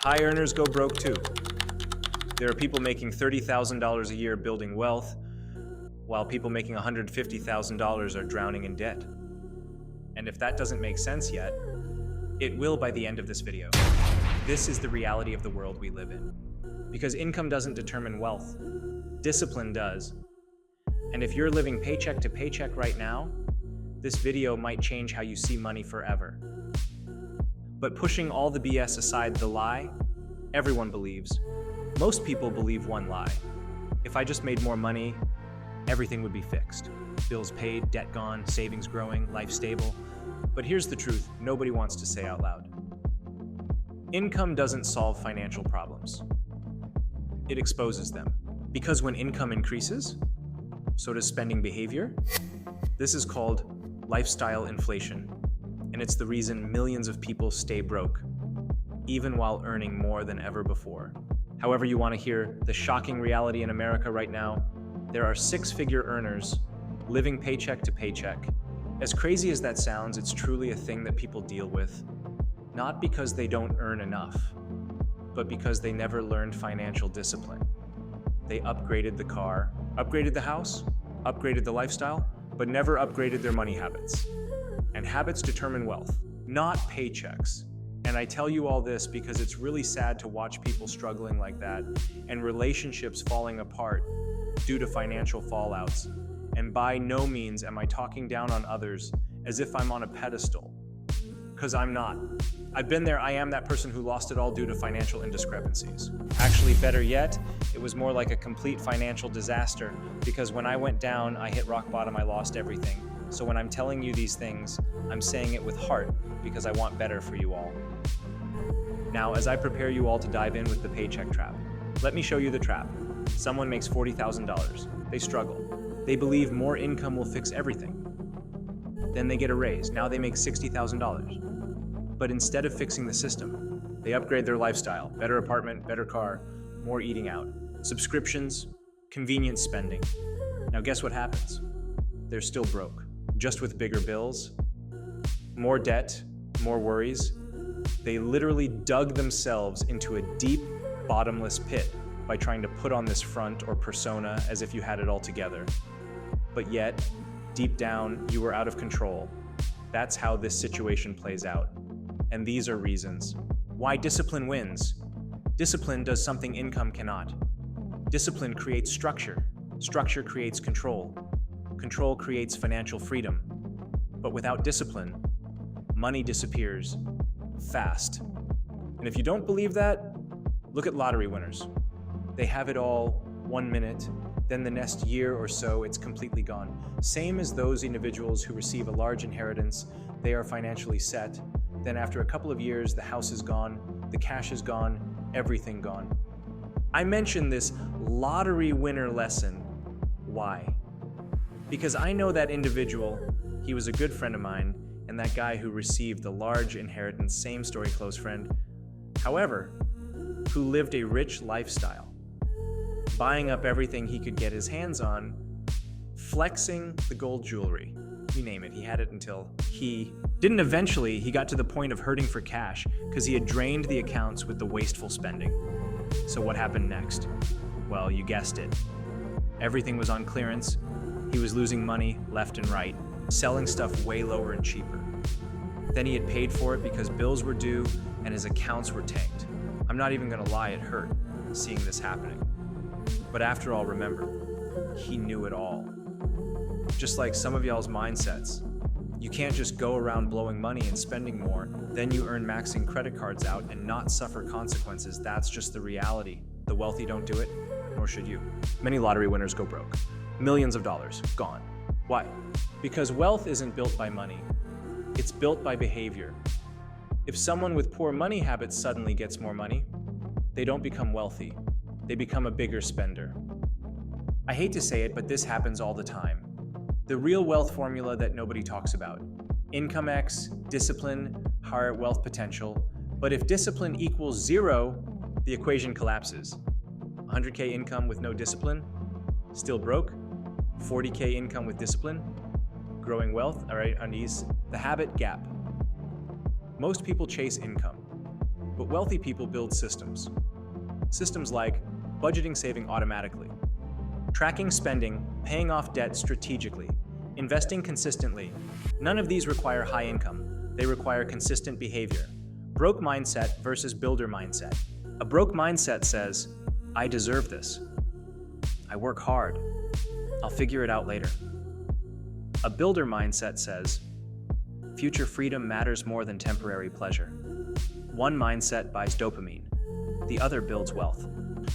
High earners go broke too. There are people making $30,000 a year building wealth, while people making $150,000 are drowning in debt. And if that doesn't make sense yet, it will by the end of this video. This is the reality of the world we live in. Because income doesn't determine wealth, discipline does. And if you're living paycheck to paycheck right now, this video might change how you see money forever. But pushing all the BS aside, the lie, everyone believes. Most people believe one lie. If I just made more money, everything would be fixed. Bills paid, debt gone, savings growing, life stable. But here's the truth nobody wants to say out loud. Income doesn't solve financial problems. It exposes them. Because when income increases, so does spending behavior. This is called lifestyle inflation, and it's the reason millions of people stay broke, even while earning more than ever before. However you want to hear the shocking reality in America right now, there are six-figure earners living paycheck to paycheck. As crazy as that sounds, it's truly a thing that people deal with, not because they don't earn enough, but because they never learned financial discipline. They upgraded the car, upgraded the house, upgraded the lifestyle, but never upgraded their money habits. And habits determine wealth, not paychecks. And I tell you all this because it's really sad to watch people struggling like that and relationships falling apart due to financial fallouts. And by no means am I talking down on others as if I'm on a pedestal, because I'm not. I've been there. I am that person who lost it all due to financial indiscrepancies. Actually, better yet, it was more like a complete financial disaster, because when I went down, I hit rock bottom, I lost everything. So when I'm telling you these things, I'm saying it with heart because I want better for you all. Now, as I prepare you all to dive in with the paycheck trap, let me show you the trap. Someone makes $40,000. They struggle. They believe more income will fix everything. Then they get a raise. Now they make $60,000. But instead of fixing the system, they upgrade their lifestyle, better apartment, better car, more eating out, subscriptions, convenience spending. Now guess what happens? They're still broke, just with bigger bills, more debt, more worries. They literally dug themselves into a deep, bottomless pit by trying to put on this front or persona as if you had it all together. But yet, deep down, you were out of control. That's how this situation plays out. And these are reasons why discipline wins. Discipline does something income cannot. Discipline creates structure. Structure creates control. Control creates financial freedom. But without discipline, money disappears fast. And if you don't believe that, look at lottery winners. They have it all 1 minute, then the next year or so, it's completely gone. Same as those individuals who receive a large inheritance, they are financially set. Then after a couple of years, the house is gone, the cash is gone, everything gone. I mention this lottery winner lesson. Why? Because I know that individual, he was a good friend of mine, and that guy who received the large inheritance, same story, close friend. However, who lived a rich lifestyle, buying up everything he could get his hands on, flexing the gold jewelry. You name it, he had it until he didn't. Eventually, he got to the point of hurting for cash because he had drained the accounts with the wasteful spending. So what happened next? Well, you guessed it. Everything was on clearance. He was losing money left and right, selling stuff way lower and cheaper. Then he had paid for it because bills were due and his accounts were tanked. I'm not even gonna lie, it hurt seeing this happening. But after all, remember, he knew it all. Just like some of y'all's mindsets. You can't just go around blowing money and spending more, then you earn maxing credit cards out and not suffer consequences. That's just the reality. The wealthy don't do it, nor should you. Many lottery winners go broke. Millions of dollars gone. Why? Because wealth isn't built by money. It's built by behavior. If someone with poor money habits suddenly gets more money, they don't become wealthy. They become a bigger spender. I hate to say it, but this happens all the time. The real wealth formula that nobody talks about. Income X, discipline, higher wealth potential. But if discipline equals 0, the equation collapses. 100K income with no discipline, still broke. 40K income with discipline, growing wealth. All right, on these, the habit gap. Most people chase income. But wealthy people build systems. Systems like budgeting saving automatically, tracking spending, paying off debt strategically, investing consistently. None of these require high income. They require consistent behavior. Broke mindset versus builder mindset. A broke mindset says, I deserve this. I work hard. I'll figure it out later. A builder mindset says, future freedom matters more than temporary pleasure. One mindset buys dopamine. The other builds wealth.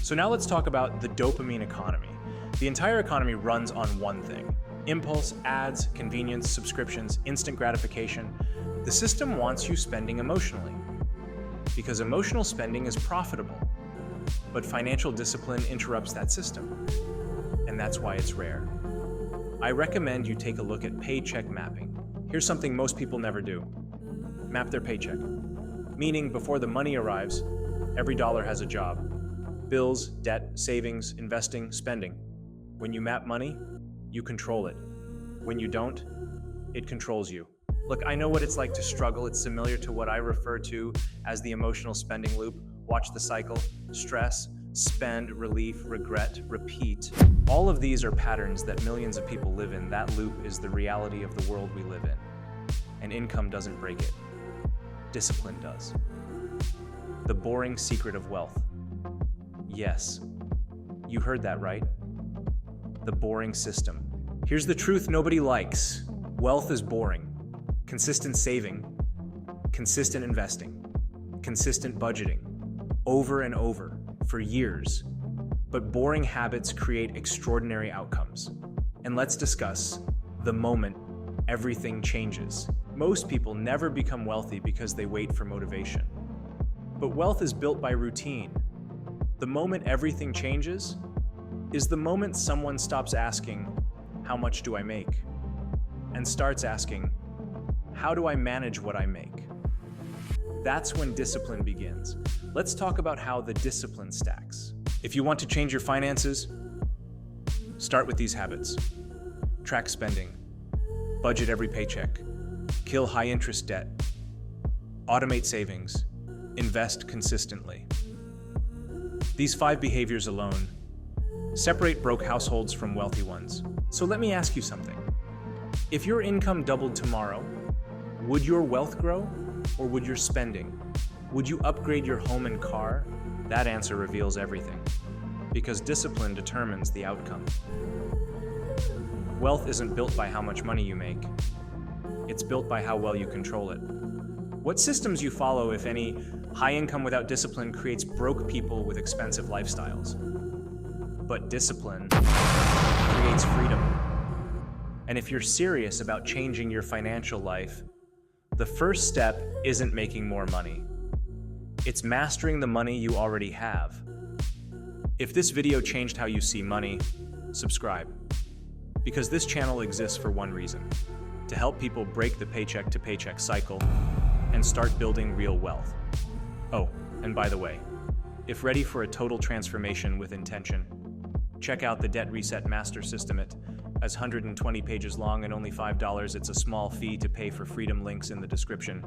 So now let's talk about the dopamine economy. The entire economy runs on one thing: impulse, ads, convenience, subscriptions, instant gratification. The system wants you spending emotionally because emotional spending is profitable. But financial discipline interrupts that system, and that's why it's rare. I recommend you take a look at paycheck mapping. Here's something most people never do. Map their paycheck. Meaning, before the money arrives, every dollar has a job. Bills, debt, savings, investing, spending. When you map money, you control it. When you don't, it controls you. Look, I know what it's like to struggle. It's similar to what I refer to as the emotional spending loop. Watch the cycle: stress, spend, relief, regret, repeat. All of these are patterns that millions of people live in. That loop is the reality of the world we live in. And income doesn't break it. Discipline does. The boring secret of wealth. Yes, you heard that right. The boring system. Here's the truth nobody likes. Wealth is boring. Consistent saving, consistent investing, consistent budgeting, over and over, for years. But boring habits create extraordinary outcomes. And let's discuss the moment everything changes. Most people never become wealthy because they wait for motivation. But wealth is built by routine. The moment everything changes is the moment someone stops asking, how much do I make? And starts asking, how do I manage what I make? That's when discipline begins. Let's talk about how the discipline stacks. If you want to change your finances, start with these habits. Track spending, budget every paycheck, kill high-interest debt, automate savings, invest consistently. These 5 behaviors alone separate broke households from wealthy ones. So let me ask you something. If your income doubled tomorrow, would your wealth grow, or would your spending? Would you upgrade your home and car? That answer reveals everything, because discipline determines the outcome. Wealth isn't built by how much money you make. It's built by how well you control it. What systems you follow, if any? High income without discipline creates broke people with expensive lifestyles. But discipline creates freedom. And if you're serious about changing your financial life, the first step isn't making more money. It's mastering the money you already have. If this video changed how you see money, subscribe. Because this channel exists for one reason: to help people break the paycheck to paycheck cycle and start building real wealth. Oh, and by the way, if ready for a total transformation with intention, check out the Debt Reset Master System. It is 120 pages long and only $5. It's a small fee to pay for freedom. Links in the description.